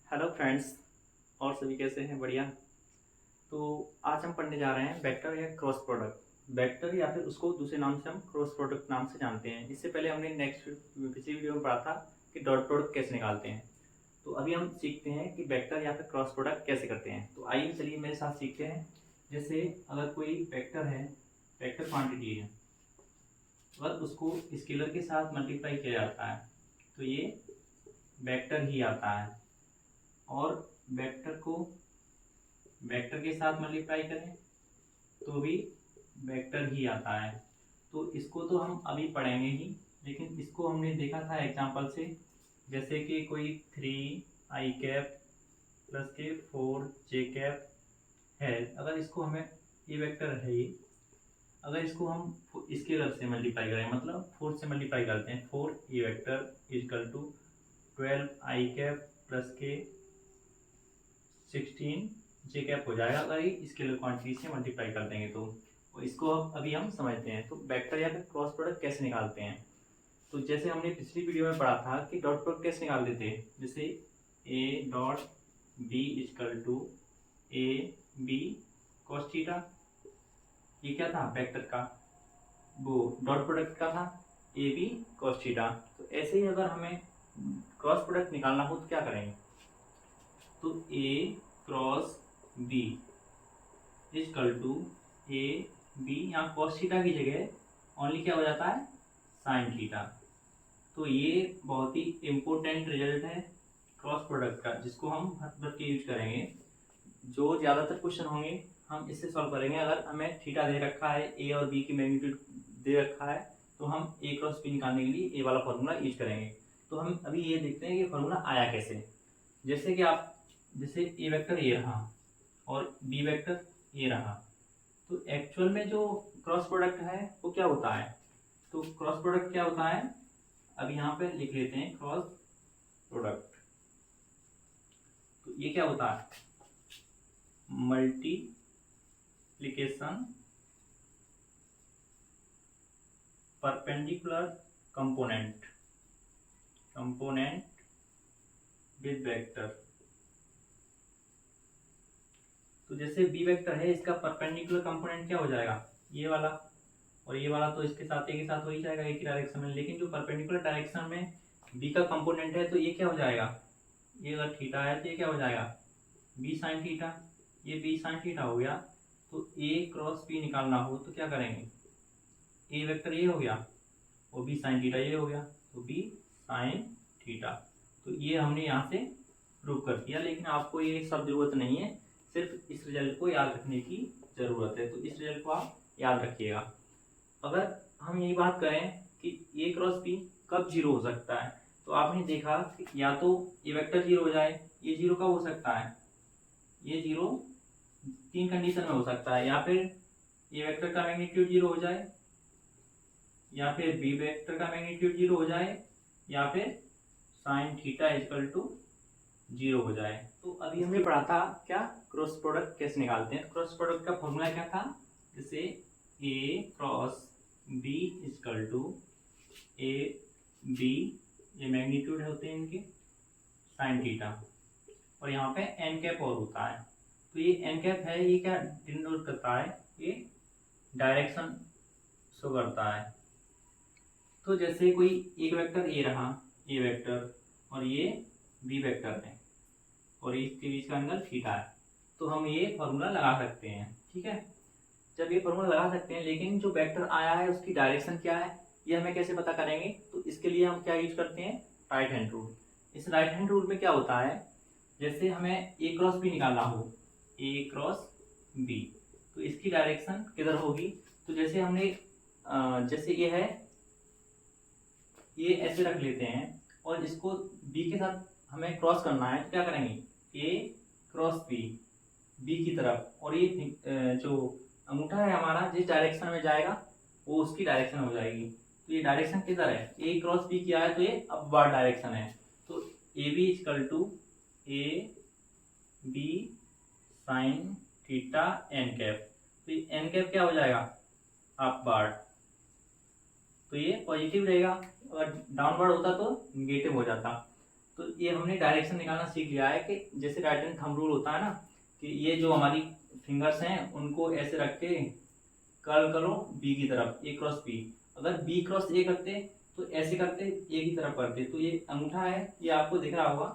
Hello friends. और सभी कैसे हैं? बढ़िया। तो आज हम पढ़ने जा रहे हैं वेक्टर या क्रॉस प्रोडक्ट। वेक्टर या फिर उसको दूसरे नाम से हम क्रॉस प्रोडक्ट नाम से जानते हैं। इससे पहले हमने पिछली वीडियो में पढ़ा था कि डॉट प्रोडक्ट कैसे निकालते हैं। तो अभी हम सीखते हैं कि वेक्टर या फिर क्रॉस प्रोडक्ट कैसे करते हैं। तो आइए चलिए मेरे साथ सीखते हैं। जैसे अगर कोई वेक्टर है, वेक्टर क्वांटिटी है, अगर उसको स्केलर के साथ मल्टीप्लाई किया जाता है तो ये वेक्टर ही आता है। और वेक्टर को वेक्टर के साथ मल्टीप्लाई करें तो भी वेक्टर ही आता है। तो इसको तो हम अभी पढ़ेंगे ही, लेकिन इसको हमने देखा था एग्जांपल से। जैसे कि कोई 3i कैप प्लस के 4j कैप है। अगर इसको हमें, ये वेक्टर है ये, अगर इसको हम स्केलर से मल्टीप्लाई करें, मतलब 4 से मल्टीप्लाई करते हैं, 4 ये vector equal to 12i cap plus के 16j कैप हो जाएगा अगर ये स्केलर क्वांटिटी से मल्टीप्लाई कर देंगे तो। इसको अभी हम समझते हैं। तो वेक्टर या फिर क्रॉस प्रोडक्ट कैसे निकालते हैं। तो जैसे हमने पिछली वीडियो में पढ़ा था कि डॉट प्रोडक्ट कैसे निकालते थे। जैसे A dot B equal to A B cos theta, ये क्या था वेक्टर का, वो डॉट प्रोडक्ट का था ए बी कॉस थीटा। तो ऐसे ही अगर हमें क्रॉस प्रोडक्ट निकालना हो तो क्या करेंगे, तो A cross B equal to A B, यहाँ कॉस थीटा की जगह ओनली क्या हो जाता है, साइन थीटा। तो ये बहुत ही इम्पोर्टेंट रिजल्ट है क्रॉस प्रोडक्ट का, जिसको हम हर बार के यूज करेंगे। जो ज़्यादातर क्वेश्चन होंगे हम इससे सॉल्व करेंगे। अगर हमें थीटा दे रखा है, ए और बी की मैग्नीट्यूड दे रखा है, तो हम ए क्रॉस बी निकालने के लिए ए वाला फॉर्मूला यूज करेंगे। तो हम अभी ये देखते हैं कि फॉर्मूला आया कैसे। जैसे कि आप, जैसे ए वेक्टर ये रहा और बी वेक्टर ये रहा, तो एक्चुअल में जो क्रॉस प्रोडक्ट है वो क्या होता है। तो क्रॉस प्रोडक्ट क्या होता है, अब यहाँ पे लिख लेते हैं क्रॉस प्रोडक्ट। तो ये क्या होता है, multiplication perpendicular component with vector. तो जैसे बी वेक्टर है, इसका परपेंडिकुलर कंपोनेंट क्या हो जाएगा, ये वाला, और ये वाला तो इसके साथ एक ही साथ हो ही जाएगा एक ही डायरेक्शन में। लेकिन जो परपेंडिकुलर डायरेक्शन में बी का कंपोनेंट है, तो ये क्या हो जाएगा, ये अगर थीटा है तो ये क्या हो जाएगा, बी साइन थीटा। ये बी साइन थीटा हो गया। तो ए क्रॉस बी निकालना हो तो क्या करेंगे, ए वेक्टर ये हो गया और बी साइन थीटा ये हो गया, तो बी साइन थीटा। तो ये हमने यहाँ से प्रूव कर दिया, लेकिन आपको ये सब जरूरत नहीं है, सिर्फ इस रिजल्ट को याद रखने की जरूरत है। तो इस रिजल्ट को आप याद रखिएगा। अगर हम यही बात करें कि ए क्रॉस बी कब जीरो हो सकता है, तो आपने देखा कि या तो ये वेक्टर जीरो हो जाए, ये जीरो कब हो सकता है, ये जीरो 3 कंडीशन में हो सकता है। या फिर ये वेक्टर का मैग्नीट्यूड जीरो हो जाए, या फिर बी वेक्टर का मैग्नीट्यूड जीरो हो जाए, या फिर sine theta equal to zero हो जाए। तो अभी हमने पढ़ा था क्या, क्रॉस प्रोडक्ट कैसे निकालते हैं। क्रॉस प्रोडक्ट का फॉर्मूला क्या था, जैसे A cross B equal to A B, ये मैग्नीट्यूड होते हैं इनके, साइन थीटा, और यहाँ पे एन कैप और होता है। तो ये एन कैप है, ये क्या डिनोट करता है, ये डायरेक्शन शो करता है। तो जैसे कोई एक वेक्टर ए रहा, ए वेक्टर, और ये बी वेक्टर है, और इसके बीच का एंगल थीटा है, तो हम ये फॉर्मूला लगा सकते हैं। ठीक है, जब ये फॉर्मूला लगा सकते हैं, लेकिन जो वेक्टर आया है उसकी डायरेक्शन क्या है ये हमें कैसे पता करेंगे। तो इसके लिए हम क्या यूज करते हैं, राइट हैंड रूल। इस राइट हैंड रूल में क्या होता है, जैसे हमें ए क्रॉस बी निकालना हो, ए क्रॉस बी, तो इसकी डायरेक्शन किधर होगी। तो जैसे हमने जैसे ये है, ये ऐसे रख लेते हैं, और इसको बी के साथ हमें क्रॉस करना है, तो क्या करेंगे, ए क्रॉस बी, बी की तरफ, और ये जो अंगूठा है हमारा जिस डायरेक्शन में जाएगा वो उसकी डायरेक्शन हो जाएगी। तो ये डायरेक्शन किधर है, ए क्रॉस बी किया है तो ये अपवर्ड डायरेक्शन है। तो A B equal to A B sine theta N cap. तो ये एन कैप क्या हो जाएगा, अपवर्ड, तो ये पॉजिटिव रहेगा, अगर डाउनवर्ड होता तो निगेटिव हो जाता। तो ये हमने डायरेक्शन निकालना सीख लिया है कि जैसे राइट हैंड थंब रूल होता है ना, कि ये जो हमारी फिंगर्स हैं उनको ऐसे रख के कर्ल करो बी की तरफ, ए क्रॉस बी। अगर बी क्रॉस ए करते तो ऐसे करते, ए की तरफ करते। तो ये अंगूठा है, ये आपको दिख रहा होगा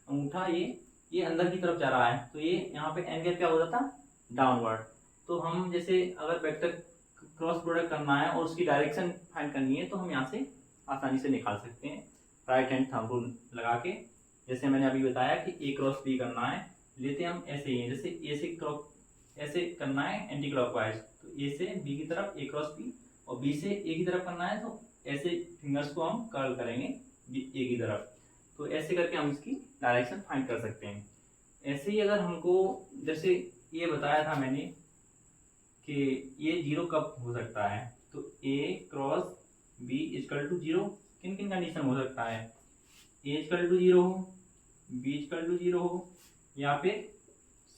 अंगूठा, ये अंदर की तरफ जा रहा है, तो ये यहाँ पे एंगल क्या हो जाता, डाउनवर्ड। तो हम जैसे अगर वेक्टर क्रॉस प्रोडक्ट करना है और उसकी डायरेक्शन फाइंड करनी है तो हम यहाँ से आसानी से निकाल सकते हैं राइट हैंड थंब रूल लगा के। जैसे मैंने अभी बताया कि ए क्रॉस बी करना है, लेते हम ऐसे ही है, जैसे ए से ऐसे करना है एंटी क्लॉकवाइज, तो ए से बी की तरफ ए क्रॉस बी, और बी से ए की तरफ करना है तो ऐसे फिंगर्स को हम कर्ल करेंगे ए की तरफ। तो ऐसे करके हम इसकी डायरेक्शन फाइंड कर सकते हैं। ऐसे ही अगर हमको जैसे ये बताया था मैंने कि ये जीरो कब हो सकता है, तो A cross B equal to zero किन किन कंडीशन हो सकता है, ए इक्वल टू जीरो हो, बी इक्वल टू जीरो हो, या फिर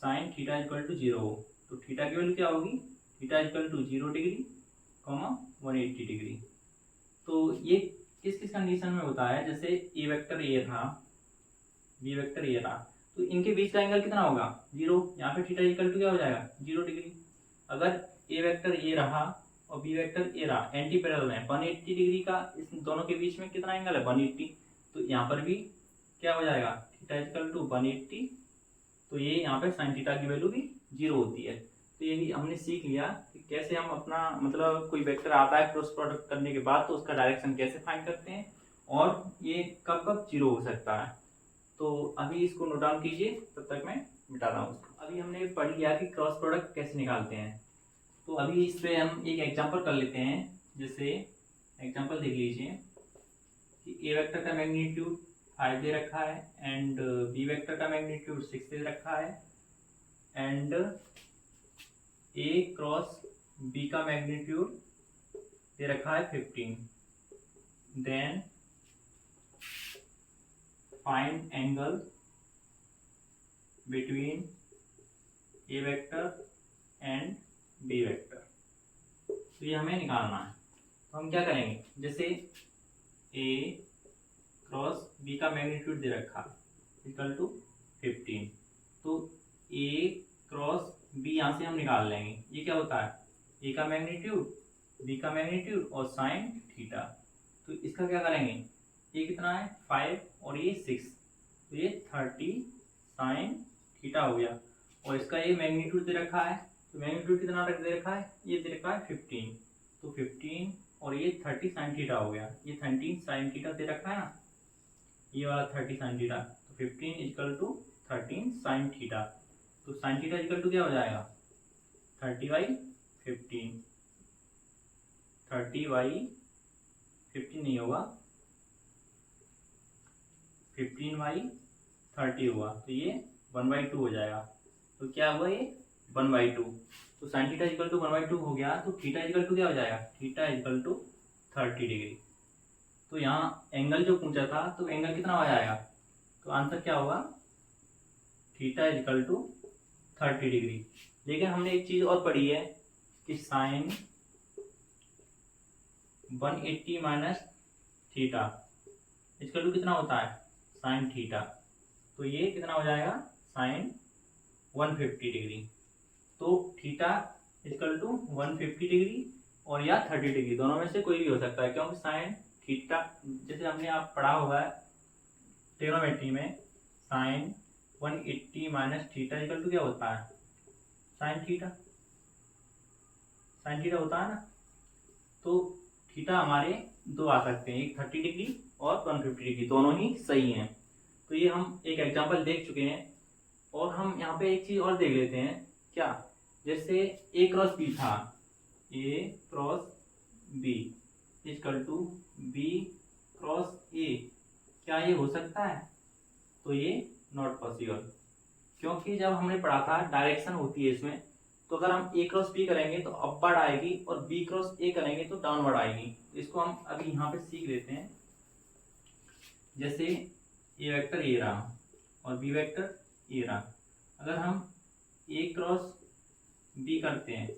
sine theta equal to zero हो। तो थीटा की वैल्यू क्या होगी, theta equal to 0 degree, 180 degree. तो ये किस किस कंडीशन में होता है, जैसे ए वेक्टर ए था, बी वेक्टर ए था, तो इनके बीच का एंगल कितना होगा, 0, यहाँ पे थीटा इक्वल टू क्या हो जाएगा, 0 डिग्री। अगर ए वेक्टर ए रहा और बी वेक्टर ए रहा, एंटी पैरेलल है, 180 डिग्री का इस दोनों के बीच में कितना एंगल है, 180। तो यहाँ पर भी क्या हो जाएगा, थीटा इक्वल टू 180, तो ये यहाँ पे साइन थीटा की वैल्यू भी 0 होती है। तो यही हमने सीख लिया कि कैसे हम अपना मतलब कोई वेक्टर आता है क्रॉस प्रोडक्ट करने के बाद तो उसका डायरेक्शन कैसे फाइंड करते हैं और ये कब कब 0 हो सकता है। तो अभी इसको नोट डाउन कीजिए, तब तक मैं मिटा रहा हूँ उसको। अभी हमने पढ़ लिया कि क्रॉस प्रोडक्ट कैसे निकालते हैं, तो अभी इस पे हम एक एग्जांपल कर लेते हैं। जैसे एग्जांपल देख लीजिए कि ए वेक्टर का मैग्नीट्यूड 5 दे रखा है एंड बी वेक्टर का मैग्नीट्यूड 6 दे रखा है एंड ए क्रॉस बी का मैग्नीट्यूड दे रखा है 15। Then find angle between A vector and B vector. तो ये हमें निकालना है, तो हम क्या करेंगे, जैसे ए क्रॉस बी का मैग्नीट्यूड दे रखा इक्वल टू 15, तो ए क्रॉस बी यहाँ से हम निकाल लेंगे। ये क्या होता है, ए का मैग्नीट्यूड, बी का मैग्नीट्यूड और साइन थीटा। तो इसका क्या करेंगे, ये कितना है 5 और ये 6, तो ये 30 साइन थीटा हो गया। और इसका ये मैग्नीट्यूड दे रखा है, तो मैग्नीट्यूड कितना दे रखा है, ये दे रखा है 15, तो 15 और ये 30 साइन थीटा हो गया। ये 30 साइन थीटा दे रखा है ना, ये वाला 30 साइन थीटा, तो 15 इक्वल टू 13 साइन थीटा। तो साइन थीटा इक्वल टू क्या हो जाएगा, 30/15, 30/15 नहीं होगा, 15/30 हुआ, तो ये 1/2 हो जाएगा। तो क्या हुआ, ये 1/2। तो साइन थीटा इक्वल टू 1/2 हो गया, तो थीटा इक्वल टू क्या हो जाएगा, थीटा इक्वल टू 30 डिग्री। तो यहाँ एंगल जो पूछा था, तो एंगल कितना हो जाएगा, तो आंसर क्या होगा, थीटा इक्वल टू 30 डिग्री। लेकिन हमने एक चीज और पढ़ी है कि sine 180 minus theta equal to कितना होता है, साइन थीटा। तो ये कितना हो जाएगा, साइन 150 डिग्री। तो थीटा इक्वल टू 150 डिग्री और या 30 डिग्री, दोनों में से कोई भी हो सकता है, क्योंकि साइन थीटा जैसे हमने आप पढ़ा हुआ है ट्रिग्नोमेट्री में, sine 180 minus theta equal to क्या होता है, साइन थीटा। साइन थीटा होता है ना, तो थीटा हमारे दो आ सकते हैं, एक 30 डिग्री और 150 डिग्री, दोनों ही सही हैं। तो ये हम एक एग्जांपल देख चुके हैं, और हम यहाँ पे एक चीज और देख लेते हैं, क्या, जैसे ए क्रॉस बी था, A cross B equal to B cross A, क्या ये हो सकता है, तो ये नॉट पॉसिबल, क्योंकि जब हमने पढ़ा था डायरेक्शन होती है इसमें, तो अगर हम ए क्रॉस बी करेंगे तो अपवर्ड आएगी और बी क्रॉस ए करेंगे तो डाउनवर्ड आएगी। इसको हम अभी यहाँ पे सीख लेते हैं। जैसे ए वेक्टर ए रहा और बी वेक्टर ए रहा, अगर हम ए क्रॉस बी करते हैं,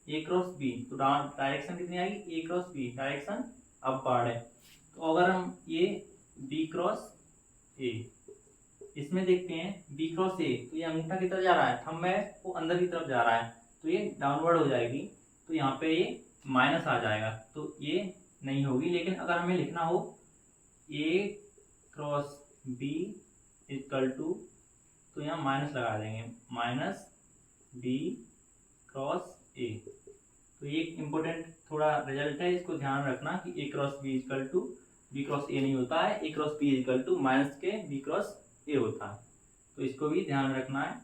ए क्रॉस बी, तो डायरेक्शन कितनी आएगी, ए क्रॉस बी, डायरेक्शन अपवर्ड है। तो अगर हम ये बी क्रॉस ए। इसमें देखते हैं बी क्रॉस ए, तो ये अंगूठा की तरफ जा रहा है, थंब है वो अंदर की तरफ जा रहा है, तो ये डाउनवर्ड हो जाएगी, तो यहाँ पे ये माइनस आ जाएगा, तो ये नहीं होगी। लेकिन अगर हमें लिखना हो ए क्रॉस बी इक्वल टू, तो यहाँ माइनस लगा देंगे, माइनस बी क्रॉस ए। तो ये एक इम्पोर्टेंट थोड़ा रिजल्ट है, इसको ध्यान रखना कि A cross B equal to B cross A नहीं होता है, A cross B equal to minus के बी क्रॉस ए होता है, तो इसको भी ध्यान रखना है।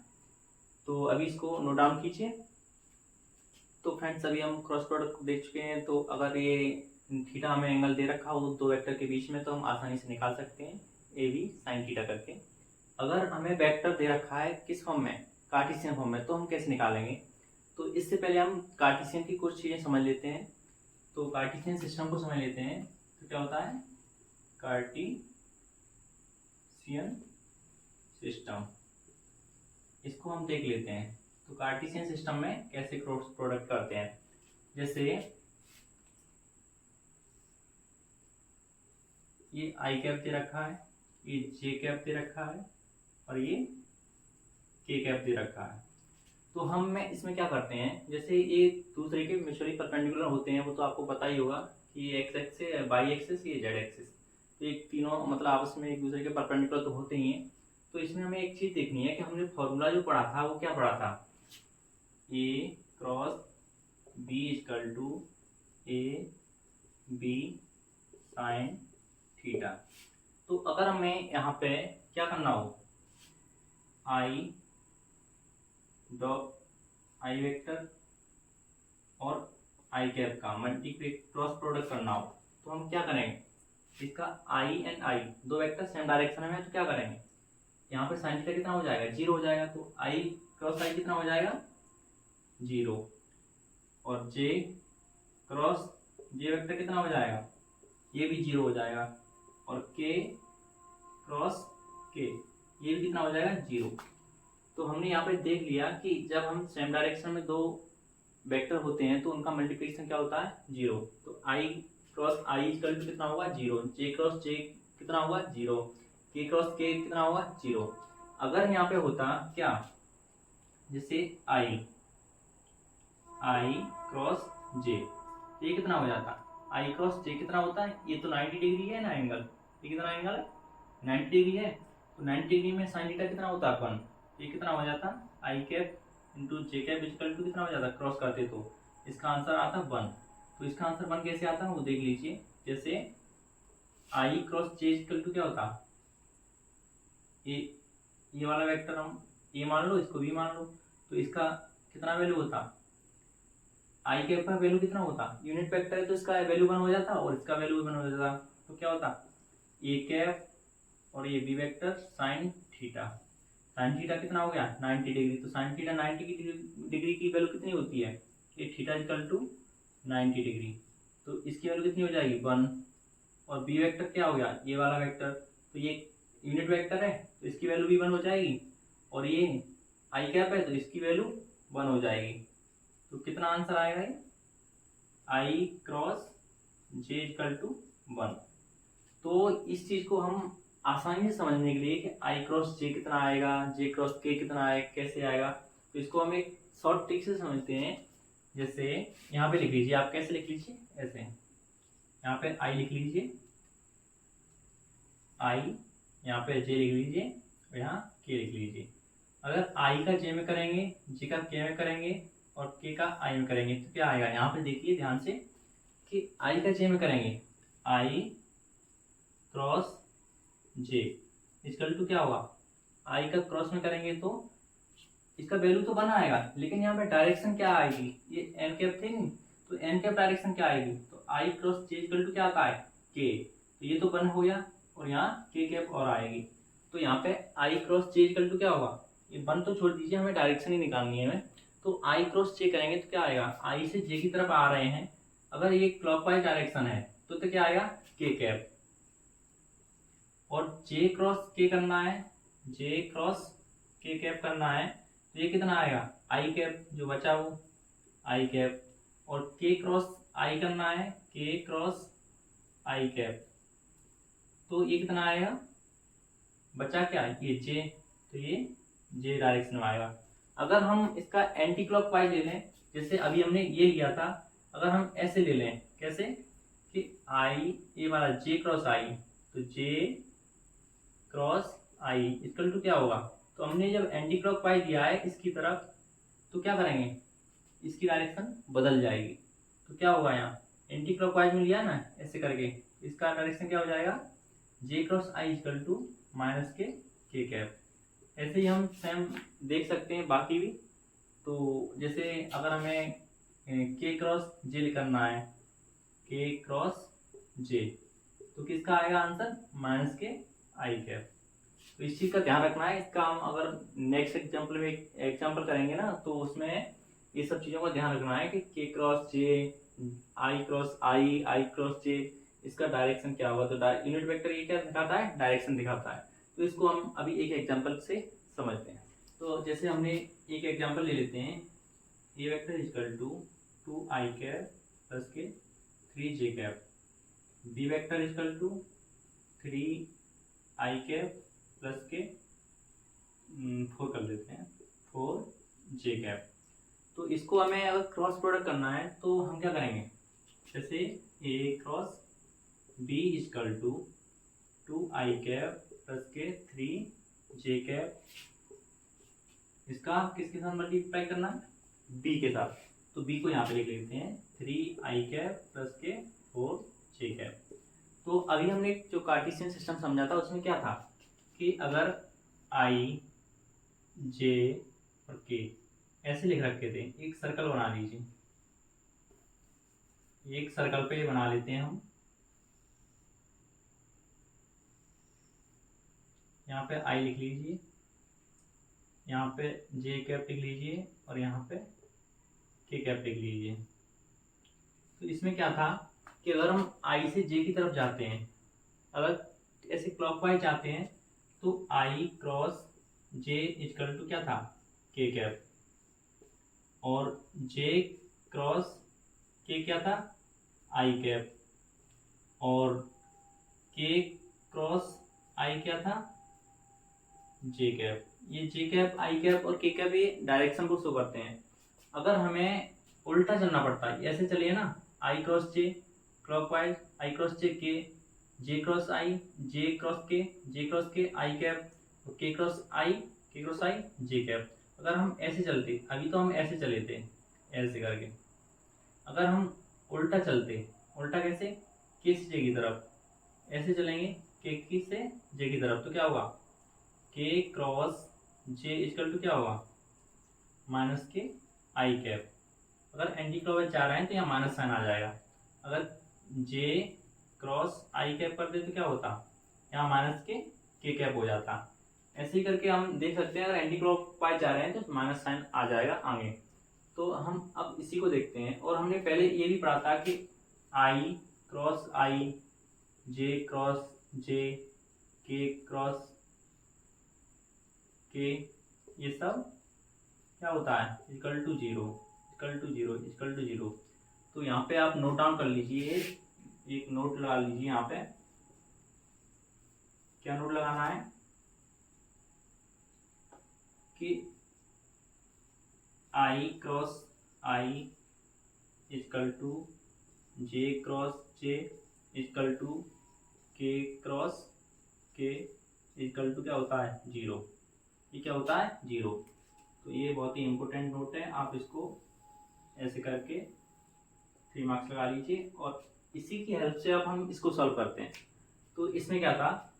तो अभी इसको नोट डाउन कीजिए। तो फ्रेंड्स अभी हम क्रॉस प्रोडक्ट को देख चुके हैं, तो अगर ये थीटा हमें एंगल दे रखा हो दो वेक्टर के बीच में, तो हम आसानी से निकाल सकते हैं ए बी साइन थीटा करके। अगर हमें वेक्टर दे रखा है किस फॉर्म में, कार्टेशियन फॉर्म में, तो हम कैसे निकालेंगे? तो इससे पहले हम कार्टेशियन की कुछ चीज़ें समझ लेते हैं। तो कार्टेशियन सिस्टम को समझ लेते हैं। तो क्या होता है कार्टेशियन सिस्टम, इसको हम देख लेते हैं। तो कार्टेशियन सिस्टम में कैसे क्रॉस प्रोडक्ट करते हैं, जैसे ये आई कैप दे रखा है, ये जे कैप दे रखा है और ये के कैप दे रखा है। तो हम में इसमें क्या करते हैं, जैसे ये दूसरे के म्यूचुअली परपेंडिकुलर होते हैं, वो तो आपको पता ही होगा कि ये एक्स एक्सिस, वाई एक्सिस, ये जेड एक्सिस, तो ये तीनों मतलब आपस में एक दूसरे के परपेंडिकुलर तो होते ही हैं। तो इसमें हमें एक चीज़ देखनी है कि हमने फॉर्मूला जो पढ़ा था वो क्या पढ़ा था, A cross B equal to A B sine theta. तो अगर हमें यहाँ पे क्या करना हो, आई वेक्टर और आई कैप का मल्टीप्लिकेट क्रॉस प्रोडक्ट करना हो, तो हम क्या करेंगे, इसका आई एंड आई दो वेक्टर सेम डायरेक्शन में है, तो क्या करेंगे, यहाँ पे साइन थीटा कितना हो जाएगा, जीरो हो जाएगा, तो आई क्रॉस आई कितना हो जाएगा, जीरो, और जे क्रॉस जे वेक्टर कितना हो जाएगा, ये भी जीरो हो जाएगा, और के क्रॉस के ये भी कितना हो जाएगा, जीरो। तो हमने यहाँ पे देख लिया कि जब हम सेम डायरेक्शन में दो वेक्टर होते हैं तो उनका मल्टीप्लिकेशन क्या होता है, जीरो। तो आई क्रॉस आई इक्वल टू कितना होगा, जीरो, जे क्रॉस जे कितना होगा, जीरो, के क्रॉस के कितना होगा, जीरो। अगर यहाँ पे होता क्या, जैसे आई क्रॉस जे, ये कितना हो जाता, आई क्रॉस जे कितना होता है, ये तो 90 डिग्री है ना एंगल, ये कितना एंगल है, 90 डिग्री है, तो 90 डिग्री में साइन थीटा कितना होता है, अपन ये कितना हो जाता, I cap into J cap equal to कितना हो जाता, क्रॉस करते तो इसका आंसर आता 1। तो इसका आंसर 1 कैसे आता है वो देख लीजिए। जैसे आई क्रॉस जे इक्वल टू क्या होता, ये वाला वेक्टर हम ए मान लो, इसको भी मान लो, तो इसका कितना वैल्यू होता, आई कैप का वैल्यू कितना होता, यूनिट वेक्टर है तो इसका वैल्यू 1 हो जाता और इसका वैल्यू 1 हो जाता, तो क्या होता, ए कैप और ये B vector sine theta, sine theta कितना हो गया 90 डिग्री, तो साइन थीटा 90 डिग्री की वैल्यू कितनी होती है, ये थीटा इक्वल टू 90 डिग्री, तो इसकी वैल्यू कितनी हो जाएगी 1। और बी वेक्टर क्या हो गया, ये वाला वेक्टर, तो ये यूनिट वेक्टर है तो इसकी वैल्यू भी 1 हो जाएगी, और ये आई कैप है तो इसकी वैल्यू 1 हो जाएगी। तो कितना आंसर आएगा, ये आई क्रॉस जे इक्वल टू 1। तो इस चीज को हम आसानी से समझने के लिए कि आई क्रॉस जे कितना आएगा, जे क्रॉस के कितना आएगा, कैसे आएगा, तो इसको हम एक शॉर्ट ट्रिक से समझते हैं। जैसे यहाँ पे लिख लीजिए, आप कैसे लिख लीजिए, ऐसे यहाँ पे आई लिख लीजिए, आई, यहाँ पे जे लिख लीजिए और यहाँ के लिख लीजिए। अगर आई का जे में करेंगे, जे का के में करेंगे और के का आई में करेंगे तो क्या आएगा, यहाँ पे देखिए ध्यान से कि आई का जे में करेंगे, आई क्रॉस जे इक्वल टू क्या होगा, आई का क्रॉस में करेंगे तो इसका वैल्यू तो 1 आएगा, लेकिन यहाँ पे डायरेक्शन क्या आएगी, ये एन कैप थी नहीं, तो एन कैप डायरेक्शन क्या आएगी, तो आई क्रॉस जे इक्वल टू क्या आता है, के, तो ये तो 1 हो गया और यहाँ के कैप और आएगी, तो यहाँ पे आई क्रॉस जे इक्वल टू क्या होगा, ये 1 तो छोड़ दीजिए, हमें डायरेक्शन ही निकालनी है हमें। तो आई क्रॉस जे करेंगे तो क्या आएगा, आई से जे की तरफ आ रहे हैं, अगर ये क्लॉकवाइज डायरेक्शन है तो क्या आएगा, के कैप, और जे क्रॉस के करना है, जे क्रॉस के कैप करना है, तो ये कितना आएगा, आई कैप जो बचा वो आई कैप, और के क्रॉस आई करना है, के क्रॉस आई कैप, तो ये कितना आएगा बचा क्या ये जे, तो ये जे डायरेक्शन में आएगा। अगर हम इसका एंटी क्लॉकवाइज ले लें, जैसे अभी हमने ये लिया था, अगर हम ऐसे ले लें, कैसे कि आई, ये वाला जे क्रॉस आई, तो जे क्रॉस आई इक्वल टू क्या होगा, तो हमने जब एंटी क्लॉकवाइज लिया है इसकी तरफ, तो क्या करेंगे, इसकी डायरेक्शन बदल जाएगी। तो क्या होगा, यहाँ एंटी क्लॉकवाइज में लिया ना ऐसे करके, इसका डायरेक्शन क्या हो जाएगा, J cross I equal to minus K cap. ऐसे ही हम सेम देख सकते हैं बाकी भी। तो जैसे अगर हमें के क्रॉस जे करना है, के क्रॉस जे, तो किसका आएगा answer, minus K I cap. तो इस चीज़ का ध्यान रखना है। इसका हम अगर नेक्स्ट एग्जाम्पल में एग्जाम्पल करेंगे ना, तो उसमें ये सब चीज़ों का ध्यान रखना है कि के क्रॉस जे, आई क्रॉस आई क्रॉस जे, इसका डायरेक्शन क्या होगा। तो यूनिट वेक्टर ये क्या दिखाता है, डायरेक्शन दिखाता है। तो इसको हम अभी एक एग्जाम्पल से समझते हैं। तो जैसे हमने एक एग्जाम्पल ले लेते हैं, A vector equal to 2i cap plus के 3j cap, B vector equal to 3i cap plus के 4 कर देते हैं, 4j कैप। तो इसको हमें अगर क्रॉस प्रोडक्ट करना है तो हम क्या करेंगे, जैसे A cross B equal to 2i cap plus के 3j कैप, इसका किसके साथ मल्टीप्लाई करना है, b के साथ। तो b को यहाँ पे लिख लेते हैं 3i कैप प्लस के 4j कैप। तो अभी हमने जो कार्टेशियन सिस्टम समझा था उसमें क्या था कि अगर i j और k ऐसे लिख रखे थे, एक सर्कल बना लीजिए, एक सर्कल पे बना लेते हैं हम। यहाँ पे i लिख लीजिए, यहाँ पे j कैप लिख लीजिए और यहाँ पे k कैप लिख लीजिए। तो इसमें क्या था कि अगर हम i से j की तरफ जाते हैं, अगर ऐसे क्लॉकवाइज जाते हैं, तो i cross j equal to क्या था, k कैप, और j क्रॉस k क्या था, i कैप, और k क्रॉस i क्या था, j कैप। ये j कैप, i कैप और k कैप ये डायरेक्शन को शो करते हैं। अगर हमें उल्टा चलना पड़ता है, ऐसे चलिए ना, i cross j clockwise, i cross j k, j cross i, j cross k, j cross k i cap, k cross i, k cross i j cap. अगर हम ऐसे चलते, अभी तो हम ऐसे चले थे ऐसे करके, अगर हम उल्टा चलते, उल्टा कैसे, k से j की तरफ ऐसे चलेंगे, k से j की तरफ, तो क्या होगा, k cross j equal to क्या होगा, माइनस के आई कैप। अगर एंटी क्लॉकवाइज जा रहे हैं तो यहाँ माइनस साइन आ जाएगा। अगर j क्रॉस आई कैप कर दे तो क्या होता, यहाँ माइनस के कैप हो जाता। ऐसे ही करके हम देख सकते हैं, अगर एंटी क्लॉकवाइज जा रहे हैं तो माइनस साइन आ जाएगा आगे। तो हम अब इसी को देखते हैं। और हमने पहले ये भी पढ़ा था कि i cross I, j cross j, k cross k, ये सब क्या होता है, equal to zero, equal to zero, equal to zero. तो यहाँ पे आप नोट डाउन कर लीजिए, एक नोट लगा लीजिए। यहाँ पे क्या नोट लगाना है कि i cross i equal to j cross j equal to k cross k equal to क्या होता है, जीरो। ये क्या होता है, जीरो। तो ये बहुत ही इम्पोर्टेंट नोट है, आप इसको ऐसे करके 3 मार्क्स लगा लीजिए। और इसी की हेल्प से अब हम इसको सॉल्व करते हैं। तो इसमें क्या था,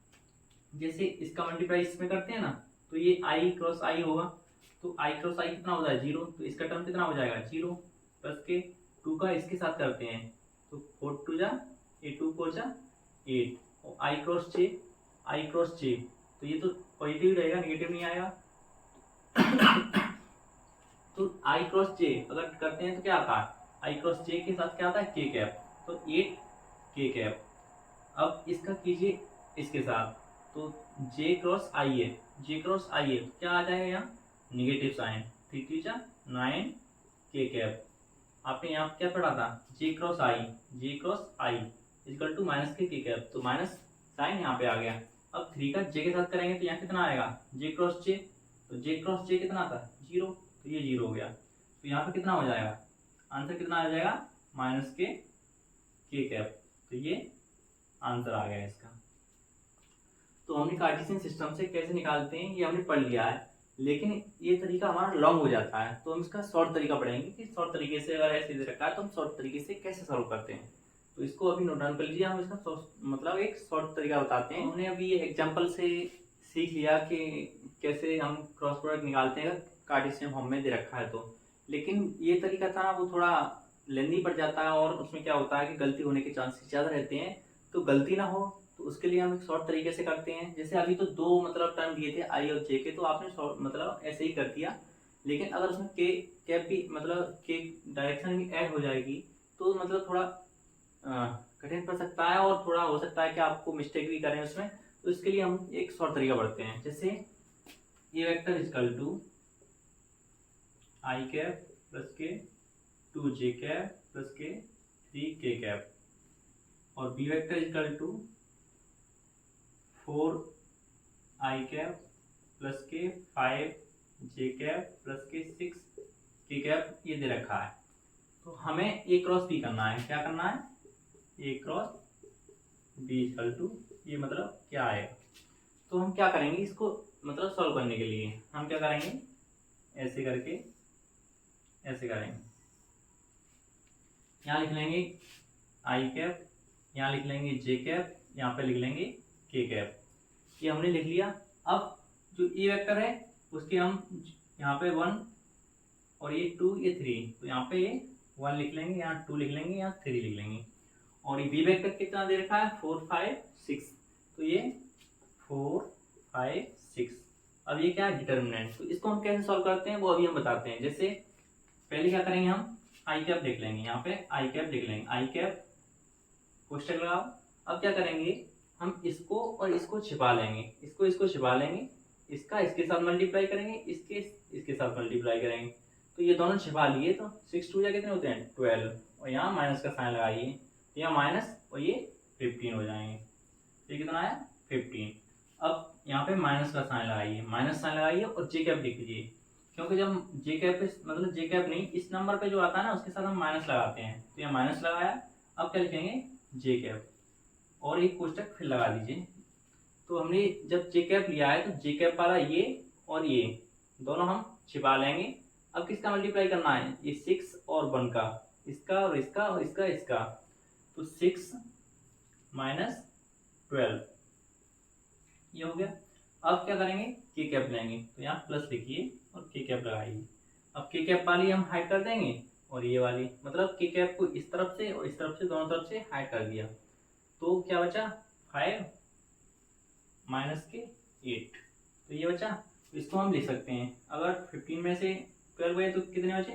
जैसे इसका मल्टीप्लाई इसमें करते हैं ना, तो ये i क्रॉस i होगा, तो i क्रॉस i कितना होता है, जीरो। तो इसका टर्म कितना हो जाएगा, जीरो, प्लस के 2 का इसके साथ करते हैं, तो 4 2 जा 8, 2 4 जा 8, और i क्रॉस j, तो ये तो पॉजिटिव रहेगा, नेगेटिव नहीं आएगा। तो i क्रॉस j अगर करते हैं तो क्या आता है, i क्रॉस j के साथ क्या आता है, k कैप, तो 8 k कैप। अब इसका कीजिए इसके साथ, तो j क्रॉस i है, j क्रॉस i है, क्या आ जाएगा यहाँ, निगेटिव साइन, 3 3 जा 9 k कैप। आपने यहाँ क्या पढ़ा था, j cross i equal to minus K cap, तो माइनस साइन यहाँ पे आ गया। अब 3 का जे के साथ करेंगे तो यहाँ कितना आएगा, जे क्रॉस जे, तो जे क्रॉस जे कितना था 0, तो ये 0 हो गया। तो यहाँ पे कितना हो जाएगा, आंसर कितना आ जाएगा माइनस के कैप। तो ये आंसर आ गया इसका। तो हमने कार्टेशियन सिस्टम से कैसे निकालते हैं ये हमने पढ़ लिया है, लेकिन ये तरीका हमारा लॉन्ग हो जाता है, तो हम इसका शॉर्ट तरीका पढ़ेंगे कि शॉर्ट तरीके से अगर ऐसे दे रखा है तो हम शॉर्ट तरीके से कैसे सॉल्व करते हैं। तो इसको अभी नोट डाउन कर लीजिए, हम इसका मतलब एक शॉर्ट तरीका बताते हैं। हमने अभी ये एग्जाम्पल से सीख लिया कि कैसे हम क्रॉस प्रोडक्ट निकालते हैं कार्टेशियन फॉर्म में दे रखा है तो, लेकिन ये तरीका था वो थोड़ा लेंदी पड़ जाता है और उसमें क्या होता है कि गलती होने के चांसेस ज़्यादा रहते हैं। तो गलती ना हो तो उसके लिए हम एक शॉर्ट तरीके से करते हैं। जैसे अभी तो दो मतलब टर्म दिए थे आई और जे के, तो आपने शॉर्ट मतलब ऐसे ही कर दिया, लेकिन अगर उसमें के कैप भी मतलब के डायरेक्शन भी ऐड हो जाएगी तो मतलब थोड़ा कठिन पड़ सकता है और थोड़ा हो सकता है कि आपको मिस्टेक भी करें उसमें। तो इसके लिए हम एक शॉर्ट तरीका बढ़ते हैं। जैसे A vector equal to I cap plus के 2 जे कैप प्लस के 3 के कैप, और B vector equal to 4 I cap plus K 5 J cap plus के 6 के कैप ये दे रखा है। तो हमें ए क्रॉस बी करना है। क्या करना है, A cross B equal to ये मतलब क्या आएगा। तो हम क्या करेंगे इसको मतलब सॉल्व करने के लिए हम क्या करेंगे, ऐसे करके ऐसे करेंगे, यहाँ लिख लेंगे आई कैप, यहाँ लिख लेंगे जे कैप, यहाँ पे लिख लेंगे के कैप। ये हमने लिख लिया। अब जो ए वेक्टर है उसके हम यहाँ पे 1 और ये 2 ये 3, तो यहाँ पे ये 1 लिख लेंगे, यहाँ 2 लिख लेंगे, यहाँ 3 लिख लेंगे। और ये बी वेक्टर कितना दे रखा है 4 5 6, तो ये 4 5 6। अब ये क्या है डिटर्मिनेंट, तो इसको हम कैसे सॉल्व करते हैं वो अभी हम बताते हैं। जैसे पहले क्या करेंगे, हम आई कैप देख लेंगे, यहाँ पे आई कैप देख लेंगे, आई कैप कोष्टक लगाओ। अब क्या करेंगे, हम इसको और इसको छिपा लेंगे, इसको छिपा लेंगे, इसका इसके साथ मल्टीप्लाई करेंगे, इसके साथ मल्टीप्लाई करेंगे। तो ये दोनों छिपा लिए, तो 6 2 कितने होते हैं 12, और यहाँ माइनस का साइन लगाइए, तो यहाँ माइनस और ये 15 हो जाएंगे। तो ये कितना आया 15। अब यहाँ पे माइनस का साइन लगाइए, माइनस साइन लगाइए और जे कैप लिख दीजिए, क्योंकि जब जे कैप मतलब जे कैप नहीं, इस नंबर पे जो आता है ना उसके साथ हम माइनस लगाते हैं। तो यहाँ माइनस लगाया, अब क्या लिखेंगे जे कैप, और एक कोष्टक फिर लगा दीजिए। तो हमने जब जे कैप लिया है तो जे कैप वाला ये और ये दोनों हम छिपा लेंगे। अब किसका मल्टीप्लाई करना है, ये 6 और 1 का, इसका और इसका और इसका, तो 6 माइनस 12 ये हो गया। अब क्या करेंगे, के कैप लेंगे, तो यहाँ प्लस लिखिए और के कैप लगाइए। अब के कैप वाली हम हाइड कर देंगे, और ये वाली मतलब के कैप को इस तरफ से और इस तरफ से दोनों तरफ से हाइड कर दिया। तो क्या बचा 5 माइनस के 8, तो ये बचा। इसको हम लिख सकते हैं, अगर 15 में से 12 गए तो कितने बचे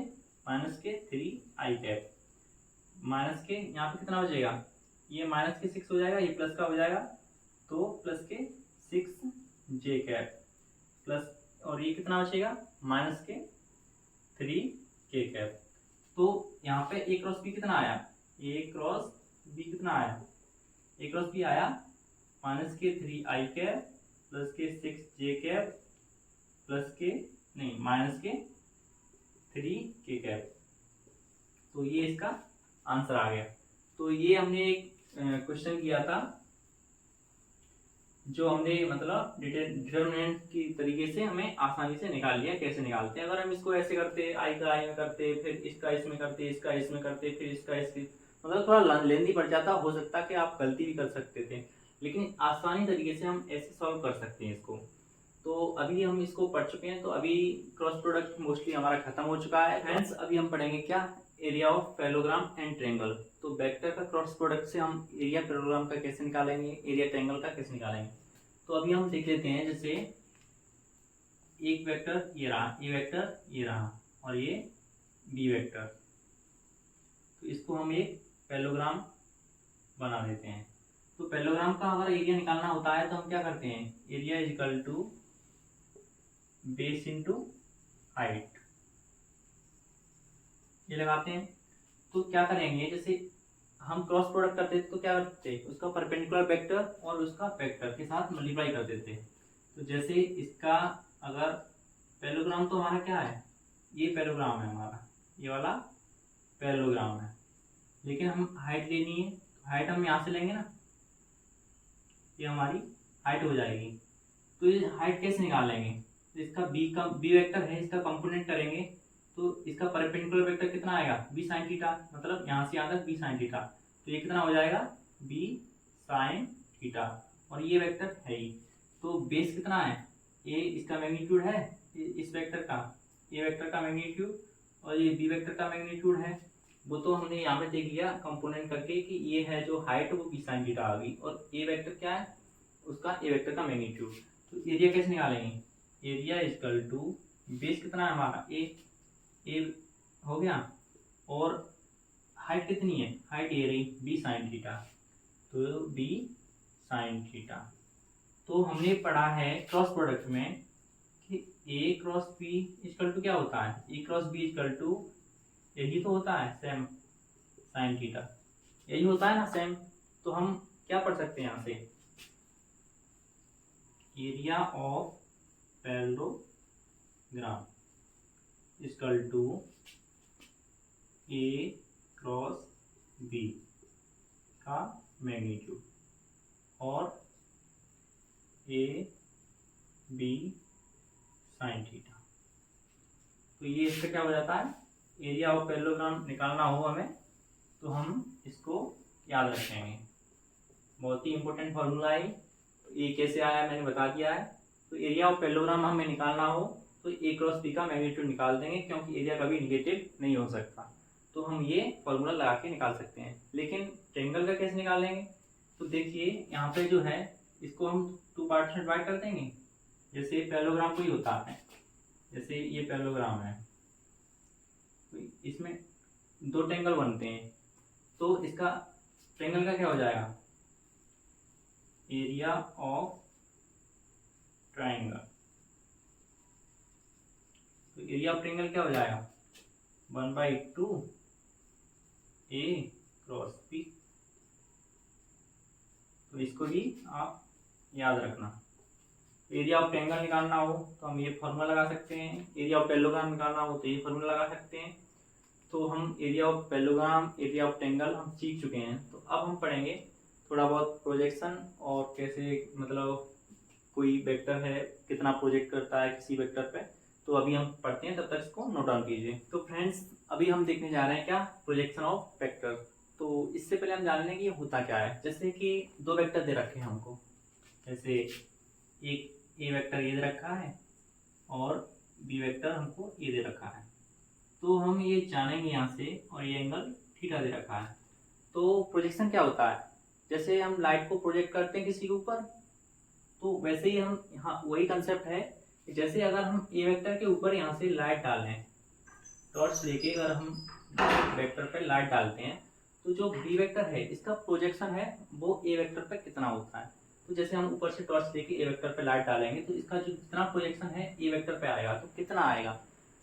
माइनस के 3 आई कैप, माइनस के यहाँ पे कितना बचेगा, ये माइनस के 6 हो जाएगा, ये प्लस का हो जाएगा, तो प्लस के 6 जे कैप प्लस, और ये कितना बचेगा माइनस के 3 के कैप। तो यहाँ पे ए क्रॉस बी कितना आया, ए क्रॉस बी कितना आया, ए क्रॉस बी आया माइनस के 3 आई कैप प्लस के 6 जे कैप प्लस के नहीं माइनस के 3 के कैप। तो ये इसका आंसर आ गया। तो ये हमने एक क्वेश्चन किया था जो हमने मतलब डिटर्मिनेंट की तरीके से हमें आसानी से निकाल लिया, कैसे निकालते हैं। अगर हम इसको ऐसे करते, आई का आई में करते, फिर इसका इसमें करते, इसका इसमें करते, फिर इसका इसकी, मतलब थोड़ा लेंदी पड़ जाता, हो सकता है कि आप गलती भी कर सकते थे, लेकिन आसानी तरीके से हम ऐसे सॉल्व कर सकते हैं इसको। तो अभी हम इसको पढ़ चुके हैं, तो अभी क्रॉस प्रोडक्ट मोस्टली हमारा खत्म हो चुका है। फ्रेंड्स अभी हम पढ़ेंगे क्या, area of parallelogram and triangle. तो वेक्टर का क्रॉस प्रोडक्ट से हम एरिया पैरेललोग्राम का कैसे निकालेंगे, एरिया ट्रायंगल का कैसे निकालेंगे। तो अभी हम देख लेते हैं, जैसे एक वेक्टर ये रहा, ए वेक्टर ये रहा, और ये बी वेक्टर, तो इसको हम एक पैरेललोग्राम बना देते हैं। तो पैरेललोग्राम का अगर एरिया निकालना होता है तो हम क्या करते हैं, area is equal to base into height, ये लगाते हैं। तो क्या करेंगे, जैसे हम क्रॉस प्रोडक्ट करते थे तो क्या करते, उसका परपेंडिकुलर वेक्टर और उसका वेक्टर के साथ मल्टीप्लाई करते थे। तो जैसे इसका अगर पैरेललोग्राम, तो हमारा क्या है, ये पैरेललोग्राम है हमारा, ये वाला पैरेललोग्राम है, लेकिन हम हाइट लेनी है, हाइट हम यहाँ से लेंगे ना, ये हमारी हाइट हो जाएगी। तो ये हाइट कैसे निकालेंगे, तो इसका बी वेक्टर है, इसका कंपोनेंट करेंगे तो इसका परपेंडिकुलर वेक्टर कितना आएगा, बी साइन थीटा, मतलब यहाँ से यहाँ तक बी साइन थीटा, तो ये कितना हो जाएगा, बी साइन थीटा, और ये वेक्टर है ही। तो बेस कितना है, ए इसका मैग्नीट्यूड है इस वेक्टर का, ए वेक्टर का मैग्नीट्यूड, और ये बी वेक्टर का मैग्नीट्यूड है। वो तो हमने यहाँ पे देख लिया कंपोनेंट करके कि ये है जो हाइट वो बी साइन थीटा आ गई, और ए वेक्टर क्या है, उसका ए वेक्टर का मैग्नीट्यूड। तो एरिया कैसे निकालेंगे, एरिया इक्वल टू बेस कितना है हमारा, ए हो गया, और हाइट कितनी है, हाइट ये रही बी साइन थीटा, तो बी साइन थीटा। तो हमने पढ़ा है क्रॉस प्रोडक्ट में कि A cross B equal to क्या होता है, A cross B equal to, यही तो होता है सेम साइन थीटा, यही होता है ना सेम। तो हम क्या पढ़ सकते हैं यहाँ से, area of parallelogram equal to A cross B का मैग्नीट्यूड और ए बी साइन थीटा। तो ये इसका क्या हो जाता है, एरिया ऑफ पैरेललोग्राम निकालना हो हमें तो हम इसको याद रखेंगे, बहुत ही इंपॉर्टेंट फॉर्मूला है। तो ये कैसे आया मैंने बता दिया है। तो एरिया ऑफ पैरेललोग्राम हमें निकालना हो तो ए क्रॉस बी का मैग्नीट्यूड निकाल देंगे, क्योंकि एरिया कभी निगेटिव नहीं हो सकता, तो हम ये फॉर्मूला लगा के निकाल सकते हैं। लेकिन ट्रायंगल का कैसे निकालेंगे, तो देखिए यहाँ पे जो है इसको हम टू पार्ट्स में डिवाइड कर देंगे। जैसे पैरेललोग्राम कोई होता है, जैसे ये पैरेललोग्राम है, तो इसमें दो ट्रायंगल बनते हैं, तो इसका ट्रायंगल का क्या हो जाएगा, एरिया ऑफ ट्रायंगल। तो एरिया ऑफ ट्रायंगल क्या हो जाएगा, 1/2 ए क्रॉस बी। तो इसको भी आप याद रखना। एरिया ऑफ ट्रायंगल निकालना हो तो हम ये फॉर्मूला लगा सकते हैं, एरिया ऑफ पैरेललोग्राम निकालना हो तो ये फॉर्मूला लगा सकते हैं। तो हम area of parallelogram, area of triangle हम सीख चुके हैं। तो अब हम पढ़ेंगे थोड़ा बहुत प्रोजेक्शन और कैसे, मतलब कोई वेक्टर है कितना प्रोजेक्ट करता है किसी वेक्टर पे, तो अभी हम पढ़ते हैं, तब तक इसको नोट डाउन कीजिए। तो फ्रेंड्स अभी हम देखने जा रहे हैं क्या, प्रोजेक्शन ऑफ वेक्टर। तो इससे पहले हम जान लें कि ये होता क्या है। जैसे कि दो वेक्टर दे रखे हैं हमको, जैसे एक ए वेक्टर ये दे रखा है और बी वेक्टर हमको ये दे रखा है। तो हम ये जानेंगे यहाँ से, और ये एंगल थीटा दे रखा है। तो प्रोजेक्शन क्या होता है, जैसे हम लाइट को प्रोजेक्ट करते हैं किसी के ऊपर, तो वैसे ही हम यहाँ वही कंसेप्ट है कि जैसे अगर हम ए वेक्टर के ऊपर यहाँ से लाइट डालें, टॉर्च लेके अगर हम वेक्टर पे लाइट डालते हैं, तो जो बी वेक्टर है इसका प्रोजेक्शन है वो ए वेक्टर पे कितना होता है। तो जैसे हम ऊपर से टॉर्च लेके ए वेक्टर पे लाइट डालेंगे तो इसका जो जितना प्रोजेक्शन है ए वेक्टर पे आएगा तो कितना आएगा,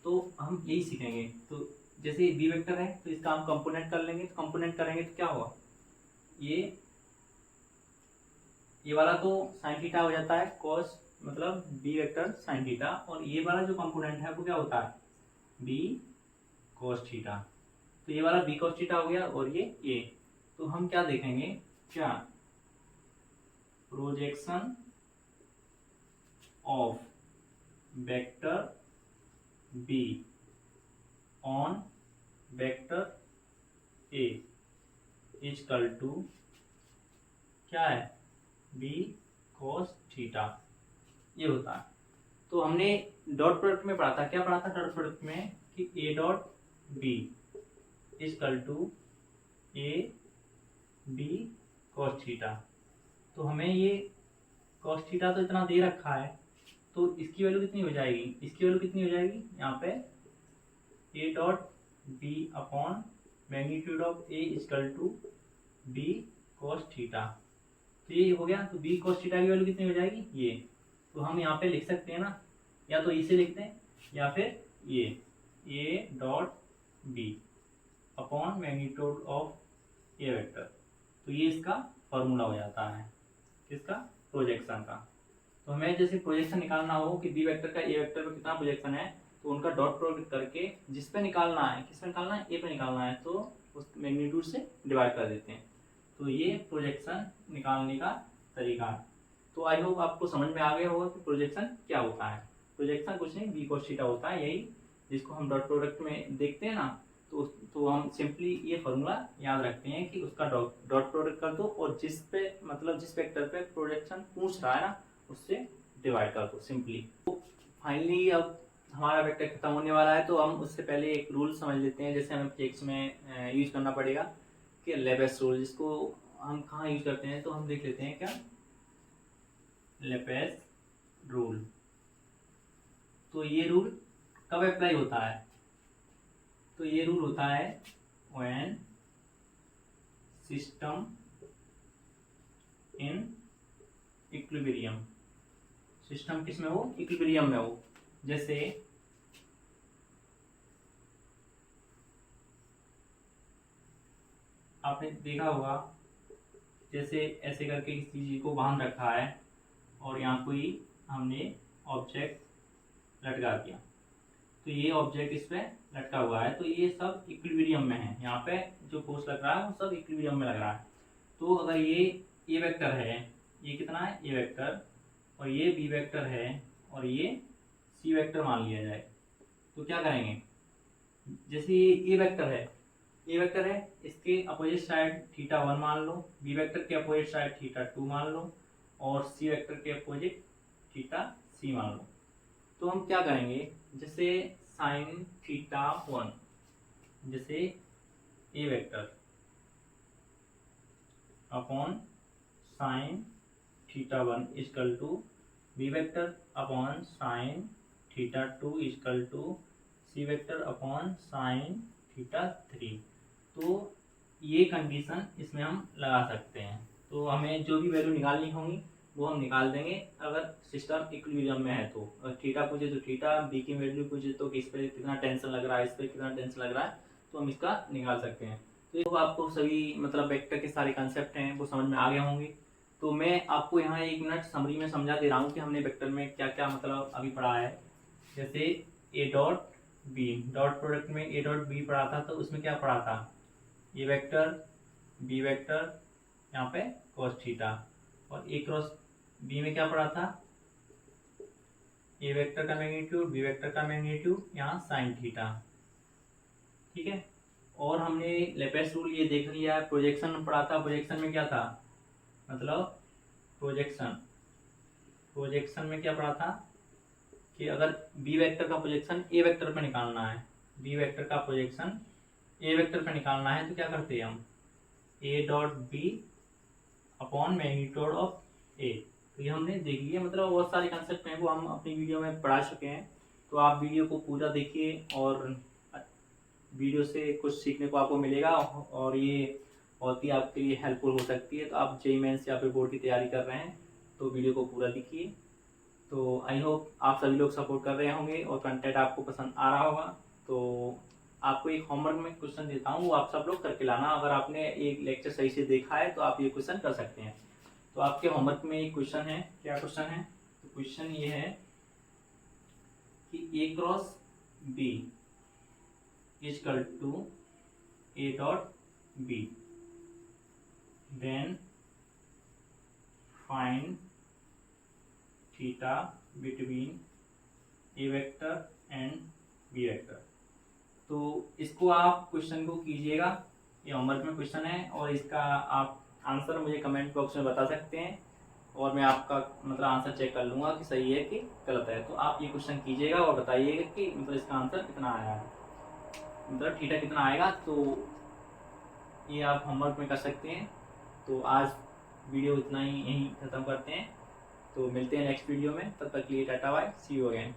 तो हम यही सीखेंगे। तो जैसे बी वेक्टर है तो इसका हम कंपोनेंट कर लेंगे, तो कंपोनेंट करेंगे तो क्या होगा, ये वाला तो साइन थीटा हो जाता है, कॉस मतलब बी वेक्टर साइन थीटा, और ये वाला जो कंपोनेंट है वो क्या होता है, बी कॉस थीटा। तो ये वाला बी कॉस थीटा हो गया, और ये ए। तो हम क्या देखेंगे, क्या projection of vector B on vector A equal to क्या है, बी कॉस थीटा, ये होता है। तो हमने डॉट प्रोडक्ट में पढ़ा था, क्या पढ़ा था डॉट प्रोडक्ट में, कि A dot B equal to A B cos theta. तो हमें ये कॉस थीटा तो इतना दे रखा है, तो इसकी वैल्यू कितनी हो जाएगी, इसकी वैल्यू कितनी हो जाएगी, यहाँ पे A dot B upon magnitude of A equal to B cos theta. तो ये हो गया। तो बी कॉस थीटा की वैल्यू कितनी हो जाएगी, ये। तो हम यहाँ पे लिख सकते हैं ना, या तो इसे लिखते हैं या फिर ये A dot B upon magnitude of A vector. तो ये इसका फॉर्मूला हो जाता है किसका, प्रोजेक्शन का। तो हमें जैसे प्रोजेक्शन निकालना हो कि बी वेक्टर का ए वेक्टर पर कितना प्रोजेक्शन है, तो उनका डॉट प्रोडक्ट करके जिस पे निकालना है, किस पे निकालना है, ए पे निकालना है, तो उस मैग्नीट्यूड से डिवाइड कर देते हैं। तो ये प्रोजेक्शन निकालने का तरीका है। तो आई होप आपको समझ में आ गया होगा कि प्रोजेक्शन क्या होता है। प्रोजेक्शन कुछ नहीं, बी cos थीटा होता है, यही जिसको हम डॉट प्रोडक्ट में देखते हैं ना। तो हम सिंपली ये फॉर्मूला याद रखते हैं कि उसका डॉट प्रोडक्ट कर दो और जिस पे मतलब जिस वेक्टर पे प्रोजेक्शन पूछ रहा है ना उससे डिवाइड कर दो सिंपली। तो फाइनली अब हमारा वेक्टर खत्म होने वाला है। तो हम उससे पहले एक रूल समझ लेते हैं, जैसे हमें फिजिक्स में यूज करना पड़ेगा कि लेबेस रूल, जिसको हम कहाँ यूज करते हैं तो हम देख लेते हैं क्या, लेपेस रूल। तो ये रूल कब अप्लाई होता है, तो ये रूल होता है when system in equilibrium. System किस में हो, इक्विलिब्रियम में हो। जैसे आपने देखा होगा, जैसे ऐसे करके किसी चीज को बांध रखा है और यहाँ कोई हमने ऑब्जेक्ट लटका दिया, तो ये ऑब्जेक्ट इस पे लटका हुआ है, तो ये सब इक्विलिब्रियम में है। यहाँ पे जो फोर्स लग रहा है वो सब इक्विलिब्रियम में लग रहा है। तो अगर ये ए वेक्टर है, ये कितना है ए वेक्टर, और ये बी वेक्टर है और ये सी वेक्टर मान लिया जाए, तो क्या करेंगे, जैसे ये ए वेक्टर है, ए वेक्टर है, इसके अपोजिट साइड थीटा 1 मान लो, बी वेक्टर के अपोजिट साइड थीटा 2 मान लो, और सी वेक्टर के अपोजिट थीटा सी मान लो। तो हम क्या करेंगे, जैसे साइन थीटा 1, जैसे A vector upon sine theta 1 equal to B vector upon sine theta 2 equal to C vector upon sine theta 3। तो ये कंडीशन इसमें हम लगा सकते हैं। तो हमें जो भी वैल्यू निकालनी होंगी वो हम निकाल देंगे अगर सिस्टम इक्विलिब्रियम में है। तो अगर थीटा पूछे तो थीटा, बी की वैल्यू पूछे तो कि इस पर कितना टेंशन लग रहा है, इस पर कितना टेंशन लग रहा है, तो हम इसका निकाल सकते हैं। तो आपको सभी मतलब वेक्टर के सारे कंसेप्ट हैं वो समझ में आ गए होंगे। तो मैं आपको यहाँ 1 मिनट समरी में समझा दे रहा हूँ कि हमने वेक्टर में क्या क्या मतलब अभी पढ़ा है। जैसे A dot B, dot product में ए डॉट बी पढ़ा था, तो उसमें क्या पढ़ा था, ए वेक्टर बी वेक्टर यहाँ पे cos थीटा, और ए क्रॉस बी में क्या पढ़ा था, ए वेक्टर का मैग्नीट्यूड बी वेक्टर का मैग्नीट्यूड यहाँ साइन थीटा। ठीक है, और हमने लेपेस रूल ये देख लिया है। प्रोजेक्शन पढ़ा था, प्रोजेक्शन में क्या था, मतलब प्रोजेक्शन में क्या पढ़ा था कि अगर बी वेक्टर का प्रोजेक्शन ए वेक्टर पर निकालना है, बी वेक्टर का प्रोजेक्शन ए वेक्टर पर निकालना है, तो क्या करते हैं हम, A dot B upon magnitude of A. तो ये हमने देख लिया, मतलब बहुत सारे कंसेप्ट हैं वो हम अपनी वीडियो में पढ़ा चुके हैं। तो आप वीडियो को पूरा देखिए और वीडियो से कुछ सीखने को आपको मिलेगा, और ये बहुत ही आपके लिए हेल्पफुल हो सकती है। तो आप जेईई मेंस या फिर बोर्ड की तैयारी कर रहे हैं तो वीडियो को पूरा देखिए। तो आई होप आप सभी लोग सपोर्ट कर रहे होंगे और कंटेंट आपको पसंद आ रहा होगा। तो आपको एक होमवर्क में क्वेश्चन देता हूँ, वो आप सब लोग करके लाना। अगर आपने एक लेक्चर सही से देखा है तो आप ये क्वेश्चन कर सकते हैं। तो आपके होमवर्क में एक क्वेश्चन है, क्या क्वेश्चन है, तो क्वेश्चन ये है कि A cross B equal to A dot B, then find theta between A vector and B vector. तो इसको आप क्वेश्चन को कीजिएगा, ये होमवर्क में क्वेश्चन है, और इसका आप आंसर मुझे कमेंट बॉक्स में बता सकते हैं और मैं आपका मतलब आंसर चेक कर लूँगा कि सही है कि गलत है। तो आप ये क्वेश्चन कीजिएगा और बताइएगा कि मतलब इसका आंसर कितना आया है, मतलब थीटा कितना आएगा। तो ये आप होमवर्क में कर सकते हैं। तो आज वीडियो इतना ही, यहीं ख़त्म करते हैं। तो मिलते हैं नेक्स्ट वीडियो में, तब तक के लिए tata bye, see you again.